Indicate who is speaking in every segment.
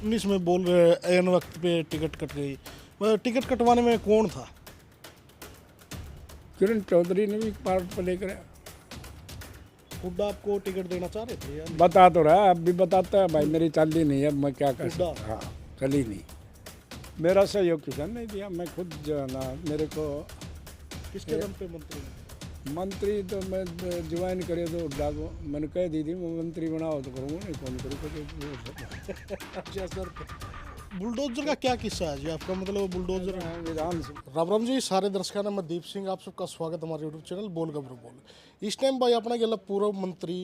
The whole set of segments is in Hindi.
Speaker 1: 19 में बोल रहे हैं एन वक्त पे टिकट कट गई। टिकट कटवाने में कौन था?
Speaker 2: किरण चौधरी ने भी पार्ट प्ले करा।
Speaker 1: हुड्डा आपको टिकट देना चाह रहे थे या नहीं?
Speaker 2: बता तो रहा, अब भी बताता है भाई, मेरी चली नहीं, अब मैं क्या कर
Speaker 1: हुड्डा।
Speaker 2: सकता। हाँ, चली नहीं। मेरा सहयोग किसान नहीं दिया, मैं खुद जो है ना, मेरे को
Speaker 1: किसके दम पे मंत्री हैं?
Speaker 2: मंत्री तो मैं ज्वाइन करे तो हुड्डा को मैंने कह दी थी, मैं मंत्री बनाओ तो करूँगा, नहीं कौन करूँ।
Speaker 1: अच्छा सर, बुलडोजर का क्या किस्सा है जी आपका? मतलब बुलडोजर
Speaker 2: विधानसभा
Speaker 1: राम राम जी, सारे दर्शकों ने मैं दीप सिंह आप सबका स्वागत है हमारे यूट्यूब चैनल बोल गबरू बोल। इस टाइम भाई अपना गला पूर्व मंत्री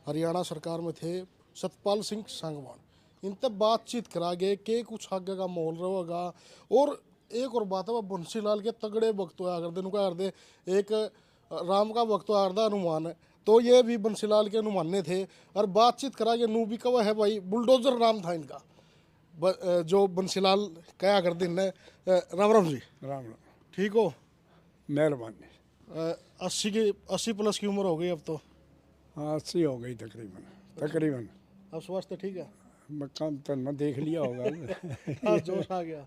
Speaker 1: हरियाणा सरकार में थे सतपाल सिंह सांगवान, इनसे बातचीत करा गए कि कुछ आगे का माहौल रहेगा। और एक और बात है, वह बंसीलाल के तगड़े वक्त हुआ करते उनका करते एक राम का वक्त हुआ करता अनुमान है, तो ये भी बंसीलाल के अनुमाने थे। और बातचीत करा के नू भी कवा है भाई, बुलडोजर नाम था इनका जो बंसीलाल कया करते हैं। राम राम जी,
Speaker 2: राम राम,
Speaker 1: ठीक हो?
Speaker 2: मेहरबानी।
Speaker 1: 80 प्लस की उम्र हो गई अब तो।
Speaker 2: हाँ, 80 हो गई तकरीबन तकरीबन।
Speaker 1: अब स्वास्थ्य ठीक है?
Speaker 2: मैं काम तो न देख लिया होगा।
Speaker 1: हाँ, जोश आ गया।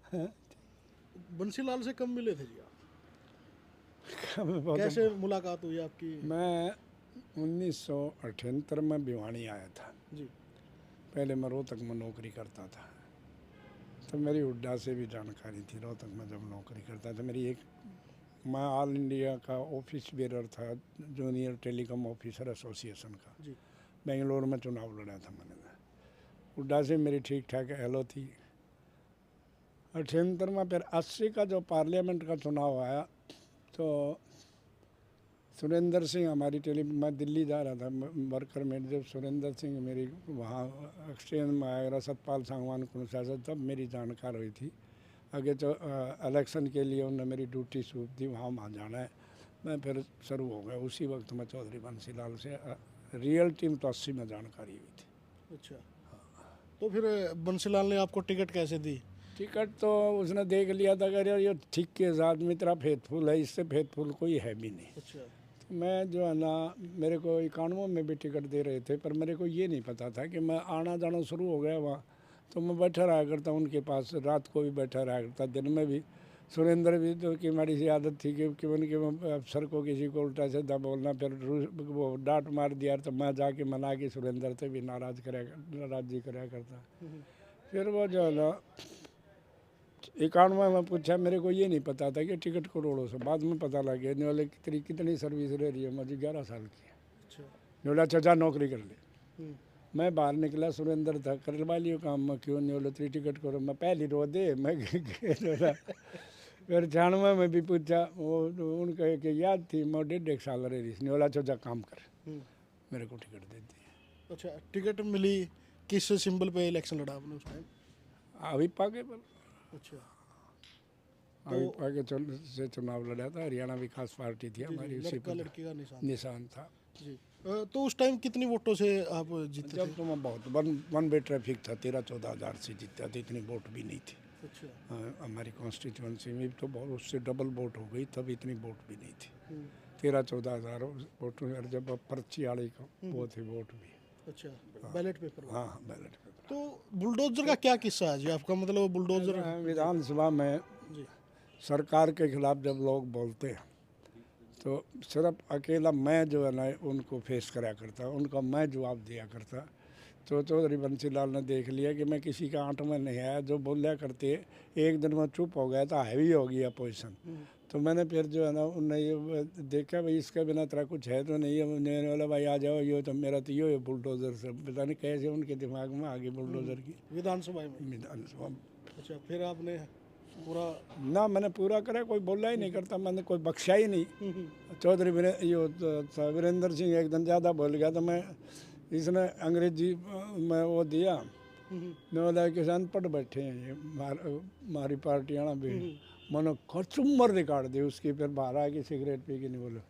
Speaker 1: बंसीलाल से कब मिले थे जी आप? कैसे मुलाकात हुई आपकी?
Speaker 2: मैं 1978 में भिवानी आया था।
Speaker 1: जी।
Speaker 2: पहले मैं रोहतक में नौकरी करता था, तो मेरी हुड्डा से भी जानकारी थी। रोहतक में जब नौकरी करता था, मैं ऑल इंडिया का ऑफिस बेरर था, जूनियर टेलीकॉम ऑफिसर एसोसिएशन का।
Speaker 1: जी।
Speaker 2: बेंगलोर में चुनाव लड़ा था मैंने। हुड्डा से मेरी ठीक ठाक हेलो थी। 78 में फिर 80 का जो पार्लियामेंट का चुनाव आया, तो सुरेंद्र सिंह हमारी मैं दिल्ली जा रहा था वर्कर में, जब सुरेंद्र सिंह मेरी वहाँ एक्सचेंज में आया, सतपाल सांगवान को तब मेरी जानकार हुई थी। आगे तो इलेक्शन के लिए उन्होंने मेरी ड्यूटी सूट दी, वहाँ जाना है। मैं फिर शुरू हो गया उसी वक्त में चौधरी बंसीलाल से। रियल टीम तो 80 में जानकारी हुई थी।
Speaker 1: अच्छा, तो फिर बंसीलाल ने आपको टिकट कैसे दी?
Speaker 2: टिकट तो उसने देख लिया था, अगर ये ठीक के साथ में इतना फेथफुल है, इससे फेथफुल कोई है भी नहीं।
Speaker 1: अच्छा।
Speaker 2: तो मैं जो है ना, मेरे को 91 में भी टिकट दे रहे थे, पर मेरे को ये नहीं पता था कि मैं आना जाना शुरू हो गया वहाँ, तो मैं बैठा रहा करता उनके पास, रात को भी बैठा रहा करता, दिन में भी। सुरेंद्र भी तो की हमारी सी आदत थी कि उनके अफसर को किसी को उल्टा सीधा बोलना, फिर वो डांट मार दिया तो मैं जाके मना के सुरेंद्र से भी नाराज़गी कराया करता। फिर वो जो है ना 91 में पूछा, मेरे को ये नहीं पता था कि टिकट करोड़ों से, बाद में पता लग गया। बोले कितनी सर्विस रह रही है, मुझे 11 साल की है।
Speaker 1: अच्छा।
Speaker 2: बोला चाचा नौकरी कर ले। मैं बाहर निकला, सुरेंद्र था, करवा लियो काम में, क्यों नहीं? बोले 3 टिकट करो, मैं पहली रो दे मैं फिर 96 में भी पूछा, वो उनका एक याद थी, मैं 1.5 साल रह रही। बोला चाचा काम कर, मेरे को टिकट दे दी।
Speaker 1: अच्छा, टिकट मिली किस सिंबल पे इलेक्शन लड़ा आपने उस टाइम?
Speaker 2: अभी पाके पर
Speaker 1: अच्छा,
Speaker 2: अभी पाके से चुनाव लड़ा था। हरियाणा विकास पार्टी थी हमारी, उसी
Speaker 1: लड़का
Speaker 2: पर
Speaker 1: लड़की का
Speaker 2: निशान था।
Speaker 1: जी। तो उस टाइम कितनी वोटों से आप जीते
Speaker 2: जब
Speaker 1: थे?
Speaker 2: तो मैं बहुत वन वे ट्रैफिक था, 13-14 हज़ार से जीता था, इतनी वोट भी नहीं थी।
Speaker 1: अच्छा।
Speaker 2: हमारी कॉन्स्टिट्यूंसी में तो बहुत, उससे डबल वोट हो गई, तब इतनी वोट भी नहीं थी। 13-14 हज़ार वोट, और जब पर्ची वाली का वो थे वोट भी।
Speaker 1: अच्छा, बैलेट पेपर।
Speaker 2: हाँ, बैलेट पेपर।
Speaker 1: तो बुलडोजर का क्या किस्सा है जी आपका? मतलब बुलडोजर
Speaker 2: विधानसभा में
Speaker 1: जी।
Speaker 2: सरकार के खिलाफ जब लोग बोलते हैं, तो सिर्फ अकेला मैं जो है ना उनको फेस करा करता, उनका मैं जवाब दिया करता। तो चौधरी बंसीलाल ने देख लिया कि मैं किसी का आंट में नहीं आया, जो बोलिया करते। एक दिन में चुप हो गया था, हैवी हो गया पोजीशन। तो मैंने फिर जो है ना उन्हें ये देखा, भाई इसके बिना तेरा कुछ है तो नहीं है। मैंने बोला भाई आ जाओ, ये तो मेरा तो ये बुलडोजर से, पता नहीं कैसे उनके दिमाग में आ गई बुलडोजर की।
Speaker 1: विधानसभा में?
Speaker 2: विधानसभा।
Speaker 1: अच्छा, फिर आपने पूरा
Speaker 2: ना मैंने पूरा करा, कोई बोला ही नहीं करता, मैंने कोई बख्शा ही नहीं। चौधरी वीरेंद्र सिंह एक दिन ज़्यादा बोल गया, तो मैं इसने अंग्रेजी में वो दिया। मैं बोला किसान पढ़ बैठे हैं ये हमारी पार्टी आना भी, मैंने कचुम्बर निकाल दी उसकी। फिर बाहर आके सिगरेट पी के नहीं, बोलो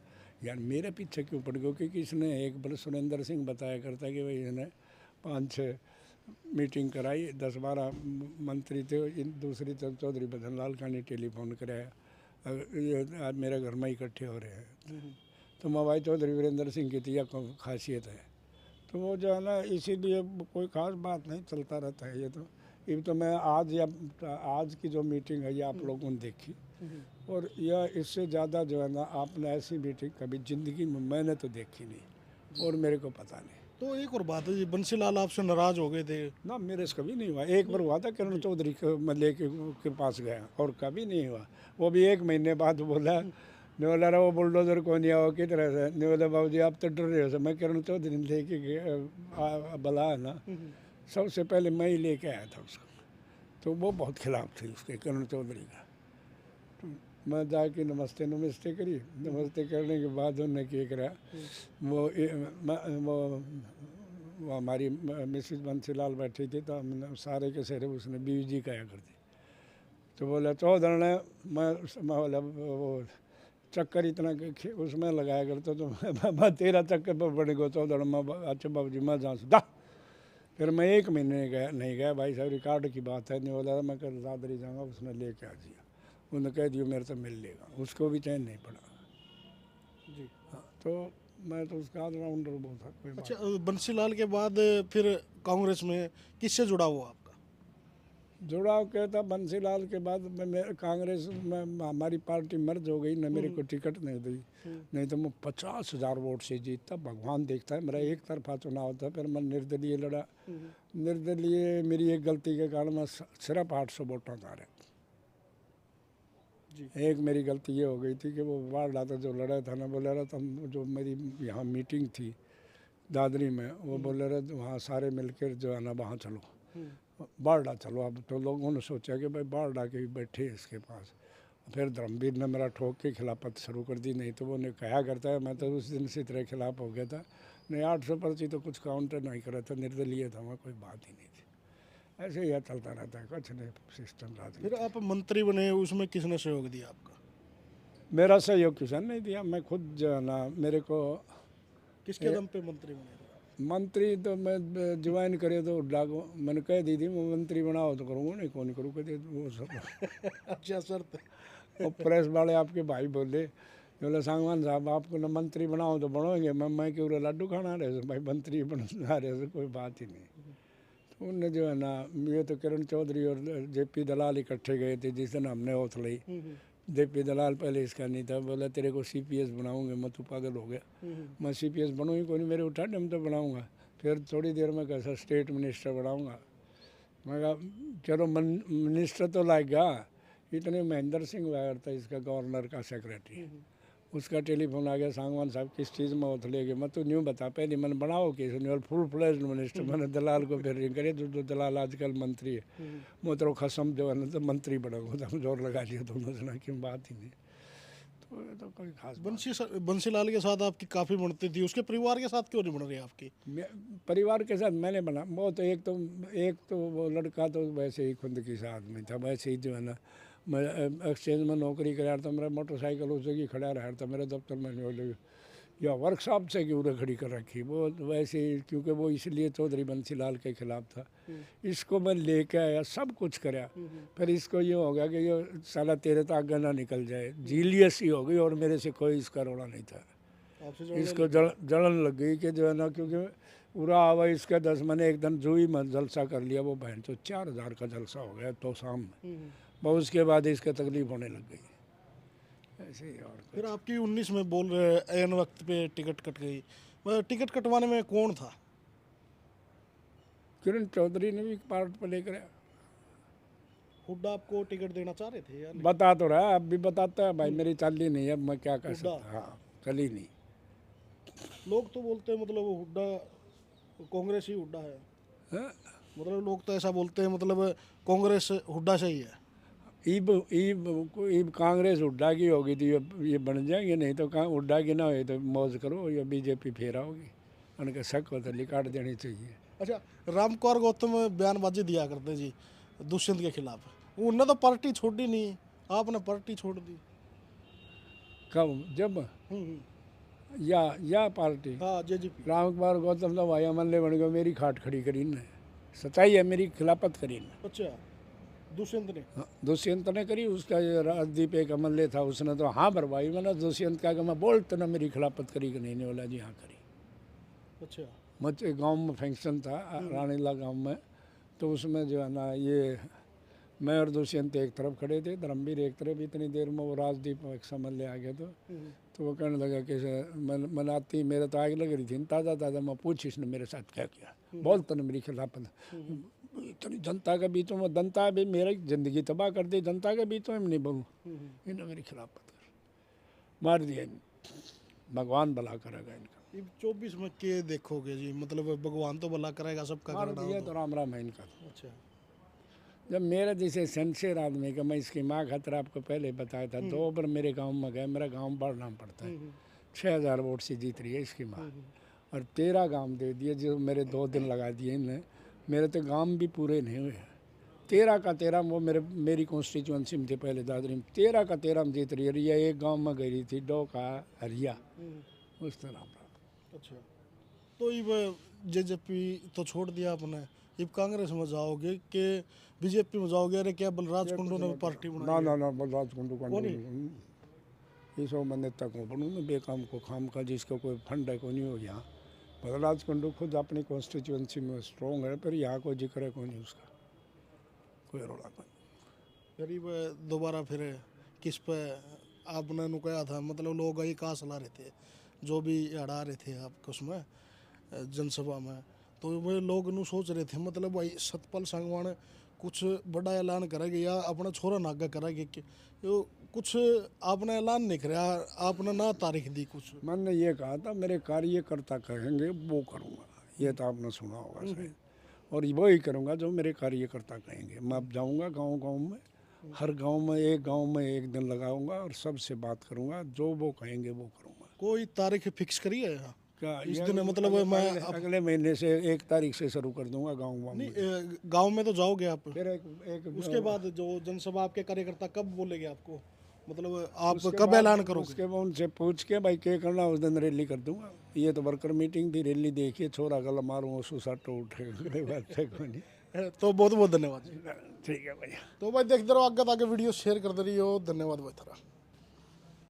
Speaker 2: यार मेरे पीछे क्यों पड़ गए? क्योंकि इसने एक बार सुरेंद्र सिंह बताया करता कि भाई इसने 5-6 मीटिंग कराई, 10-12 मंत्री थे, दूसरी तरफ चौधरी बदनलाल का ने टेलीफोन कराया, ये आज मेरे घर में इकट्ठे हो रहे हैं। तो मैं भाई चौधरी वीरेंद्र सिंह की तो यह खासियत है। तो वो जो है ना, इसीलिए कोई ख़ास बात नहीं, चलता रहता है ये तो। ये तो मैं आज की जो मीटिंग है ये आप लोगों ने देखी, और यह इससे ज़्यादा जो है ना आपने ऐसी मीटिंग कभी ज़िंदगी में मैंने तो देखी नहीं और मेरे को पता नहीं।
Speaker 1: तो एक और बात है जी, बंसीलाल आपसे नाराज हो गए थे।
Speaker 2: ना मेरे से कभी नहीं हुआ। एक बार हुआ था किरण चौधरी को मैं लेके के पास गया और कभी नहीं हुआ। वो भी 1 महीने बाद बोला, ने बोला रहा वो बुलडोजर को नहीं आओ किस तरह से, ने बोला बाबू जी आप तो डर रहे हो। मैं किरण चौधरी ने लेके बुलाया ना, सबसे पहले मैं ही लेके आया था उसको, तो वो बहुत खिलाफ थी उसके किरण चौधरी का। तो मैं जाके नमस्ते नमस्ते करी, नमस्ते करने के बाद उन्होंने क्या करा, वो हमारी मिसेस बंसीलाल बैठी थी तो हमने सारे के सारे उसने बीवी जी कहा करती, तो बोला चौधरी ने मैं बोला वो चक्कर इतना उसमें लगाया करता तो मैं 13 चक्कर पर पड़ गया चौधरी मैं। अच्छा बाबू जी मैं जाऊँ दा, फिर मैं 1 महीने नहीं गया भाई साहब रिकॉर्ड की बात है। नहीं बोला मैं कल दादरी जाऊँगा, उसने लेके आ दिया, उन्होंने कह दिया मेरे से मिल लेगा, उसको भी चैन नहीं पड़ा
Speaker 1: जी
Speaker 2: हाँ। तो मैं तो उसका ऑलराउंडर बहुत था कोई बात।
Speaker 1: अच्छा, बंसीलाल के बाद फिर कांग्रेस में किससे जुड़ा हुआ आपका?
Speaker 2: जुड़ाव क्या था, बंसीलाल के बाद मैं कांग्रेस में हमारी पार्टी मर्ज हो गई, न मेरे को टिकट नहीं दी, नहीं तो मैं 50,000 वोट से जीतता, भगवान देखता है। मेरा एक तरफा चुनाव था, फिर मैं निर्दलीय लड़ा। निर्दलीय मेरी एक गलती के कारण मैं सिर्फ 800 वोटों से हारा। एक मेरी गलती ये हो गई थी कि वो वार्ड आता जो लड़ा था ना, बोला रहा था जो मेरी यहाँ मीटिंग थी दादरी में, वो बोले रहे वहाँ सारे मिलकर जो है ना वहाँ चलो बारडा चलो। अब तो लोगों ने सोचा कि भाई बारडा के भी बैठे इसके पास, फिर धर्मवीर ने मेरा ठोक के खिलाफत शुरू कर दी, नहीं तो वो ने कहा करता है मैं तो उस दिन से तरह खिलाफ हो गया था। नहीं 800 पर्ची तो कुछ काउंटर नहीं करा था, निर्दलीय था, वहाँ कोई बात ही नहीं थी। ऐसे ही चलता रहता है, कुछ नहीं सिस्टम राजनीति।
Speaker 1: फिर आप मंत्री बने, उसमें किसने सहयोग दिया आपका?
Speaker 2: मेरा सहयोग किसान नहीं दिया, मैं खुद जो है ना मेरे को
Speaker 1: किसके दम पे मंत्री बने?
Speaker 2: मंत्री तो मैं ज्वाइन करे तो हुड्डा को मैंने कह दी थी मैं मंत्री बनाओ तो करूँगा, नहीं कौन करूँ कहते वो सब।
Speaker 1: अच्छा शर्त।
Speaker 2: वो प्रेस वाले आपके भाई बोले, बोले सांगवान साहब आपको न मंत्री बनाओ तो बनोगे, मैं क्यों लड्डू खाना रहे भाई मंत्री बना रहे कोई बात ही नहीं। तो उनने जो है ना ये तो किरण चौधरी और जेपी दलाल इकट्ठे गए थे जिस दिन हमने ओथ ली। जेपी दलाल पहले इसका नहीं था, बोला तेरे को सीपीएस बनाऊंगे, मैं तो पागल हो गया, मैं सीपीएस बनूंगी कोई नहीं, मेरे उठा डम तो बनाऊंगा। फिर थोड़ी देर में कैसा स्टेट मिनिस्टर बनाऊंगा, मैं कहा चलो मिनिस्टर तो लाएगा। इतने महेंद्र सिंह वायर था इसका गवर्नर का सेक्रेटरी, उसका टेलीफोन आ गया, सांगवान साहब किस चीज़ में उठ लेगे, मैं तो न्यू बता पहले मैंने बनाओ कि फुल फ्लेज्ड मिनिस्टर। मैंने दलाल को फिर रिंग करे तो दलाल आजकल मंत्री है, मैं तो खसम जो है ना तो मंत्री बनाऊंगा, तो हम जोर लगा लिया दोनों जना की बात ही नहीं। तो ये तो कोई खास
Speaker 1: बंसीलाल के साथ आपकी काफ़ी बनती थी, उसके परिवार के साथ क्यों नहीं बन रही आपकी?
Speaker 2: परिवार के साथ मैंने बना वो तो एक तो वो लड़का तो वैसे ही खुद के साथ में था, वैसे ही जो है ना मैं एक्सचेंज में नौकरी करा था, मेरा मोटरसाइकिल उस जगह खड़ा रहा था मेरे दफ्तर में, या वर्कशॉप से क्यों खड़ी कर रखी वो वैसे ही, क्योंकि वो इसलिए चौधरी बंसीलाल के खिलाफ था। इसको मैं लेके आया, सब कुछ कराया, फिर इसको ये हो गया कि ये साला तेरे तो आगे ना निकल जाए, जीलियस ही हो गई और मेरे से कोई इसका रोड़ा नहीं था। इसको जलन लग गई कि जो है ना, क्योंकि पूरा आवा इसका 10 मैंने एक दिन जुई में जलसा कर लिया, वो बहन तो 4000 का जलसा हो गया तो शाम में, बहुत उसके बाद इसका तकलीफ होने लग गई ऐसे ही। और
Speaker 1: फिर आपकी 19 में बोल रहे एन वक्त पे टिकट कट गई, टिकट कटवाने में कौन था?
Speaker 2: किरण चौधरी ने भी पार्ट प्ले कराया।
Speaker 1: हुड्डा आपको टिकट देना चाह रहे थे या नहीं?
Speaker 2: बता तो रहा अब भी बताता है भाई, मेरी चाली नहीं है, अब मैं क्या कर सकता। हाँ चली नहीं।
Speaker 1: लोग तो बोलते हैं मतलब हुड्डा कांग्रेस ही हुड्डा है, मतलब लोग तो ऐसा बोलते हैं, मतलब कांग्रेस हुड्डा से ही है।
Speaker 2: ईब कांग्रेस हुड्डा की होगी तो ये बन जाएंगे, नहीं तो कहाँ हुड्डा की ना हो तो मौज करो, या बीजेपी फेरा होगी, उनका शक हो तो निकाट देनी चाहिए।
Speaker 1: अच्छा, रामकुमार गौतम बयानबाजी दिया करते जी दुष्यंत के खिलाफ, उन्होंने तो पार्टी छोड़ी नहीं, आपने पार्टी छोड़ दी।
Speaker 2: कब जब या पार्टी?
Speaker 1: हाँ जेजेपी।
Speaker 2: रामकुमार गौतम तो भाई अमल बन गए, मेरी खाट खड़ी करी ने, सच्चाई है मेरी खिलाफत करी ने।
Speaker 1: अच्छा, दुष्यंत ने?
Speaker 2: दुष्यंत ने करी, उसका राजदीप एक अमल था उसने तो हाँ भरवाई, मैंने दुष्यंत का मैं बोलते ना मेरी खिलाफत करी कि नहीं बोला जी हाँ करी।
Speaker 1: अच्छा,
Speaker 2: मुझे गांव में फंक्शन था रानीला गांव में, तो उसमें जो है ना ये मैं और दुष्यंत एक तरफ खड़े थे, धर्मवीर एक तरफ। इतनी देर में वो राजदीप एक समझ आ गया तो वो कहने लगा कि मनाती मेरे तो आग लग रही थी ताज़ा ताज़ा। मैं पूछ इसने मेरे साथ क्या किया, बोलता ना मेरी खिलाफत। इतनी जनता के बीचों में, जनता भी मेरी ज़िंदगी तबाह कर दी, जनता के बीचों में नहीं बोलूँ, इन्हें मेरी खिलाफत कर मार दिया। भगवान भला करेगा इनका।
Speaker 1: 24 में के देखोगे जी, मतलब भगवान तो भला करेगा सबका
Speaker 2: मार
Speaker 1: करना
Speaker 2: दिया
Speaker 1: हो
Speaker 2: तो राम राम है इनका।
Speaker 1: अच्छा।
Speaker 2: जब मेरा जैसे सिंसियर आदमी का, मैं इसकी माँ खातिर आपको पहले बताया था, 2 बार मेरे गांव में गए। मेरा गांव बड़ा नाम पड़ता है, 6000 वोट से जीत रही है इसकी माँ। और 13 गांव दे दिए, जो मेरे 2 दिन लगा दिए इन्हें। मेरे तो गांव भी पूरे नहीं हुए, 13 का 13 वो मेरी कॉन्स्टिट्यूंसी में थे पहले दादरी में। 13 का 13 में जीत रही है। रिया एक गाँव में गई थी, डोका हरिया, उस तरह।
Speaker 1: अच्छा, तो ये जेजेपी तो छोड़ दिया आपने, अब कांग्रेस में जाओगे कि बीजेपी में जाओगे? अरे क्या बलराज कुंडू ने पार्टी बनाई है?
Speaker 2: ना बलराज कुंडू का ये सब मैं नेता को बनूँ ना, बेकाम को खाम का, जिसका कोई फंड है को नहीं हो यहाँ। बलराज कुंडू खुद अपनी कॉन्स्टिट्यूंसी में स्ट्रॉन्ग है, पर यहाँ कोई जिक्र है को नहीं उसका, कोई रोला को नहीं।
Speaker 1: फिर दोबारा फिर किस पे आपने नु कहा था, मतलब लोग ये कहा सलाह रहे थे, जो भी हड़ा रहे थे आपको उसमें जनसभा में, तो वो लोग नु सोच रहे थे मतलब भाई सतपाल सांगवान कुछ बड़ा ऐलान करेंगे या अपना छोरा नागा करेंगे कि कुछ आपने ऐलान नहीं कराया, आपने ना तारीख दी कुछ।
Speaker 2: मैंने ये कहा था मेरे कार्यकर्ता कहेंगे वो करूँगा, ये तो आपने सुना होगा शायद, और वही करूँगा जो मेरे कार्यकर्ता कहेंगे। मैं अब जाऊँगा गांव गांव में, हर गांव में एक दिन लगाऊंगा और सबसे बात करूँगा, जो वो कहेंगे वो करूँगा।
Speaker 1: कोई तारीख फिक्स करी है
Speaker 2: क्या
Speaker 1: इस दिन? मतलब मैं
Speaker 2: अगले महीने से 1 तारीख से शुरू कर दूंगा गाँव में।
Speaker 1: नहीं, गांव में तो जाओगे आप,
Speaker 2: फिर एक
Speaker 1: उसके बाद जो जनसभा आपके कार्यकर्ता कब बोलेंगे आपको, मतलब आप कब ऐलान करोगे?
Speaker 2: उसके बाद उनसे पूछ के भाई क्या करना, उस दिन रैली कर दूंगा। ये तो वर्कर मीटिंग थी, रैली देखिए, छोरा गला मारूंगा उसको सट्टो उठेगा।
Speaker 1: तो बहुत बहुत धन्यवाद।
Speaker 2: ठीक है भैया।
Speaker 1: तो भाई देखते रहो आगे वीडियो शेयर करते रहिए। धन्यवाद भाई थारा।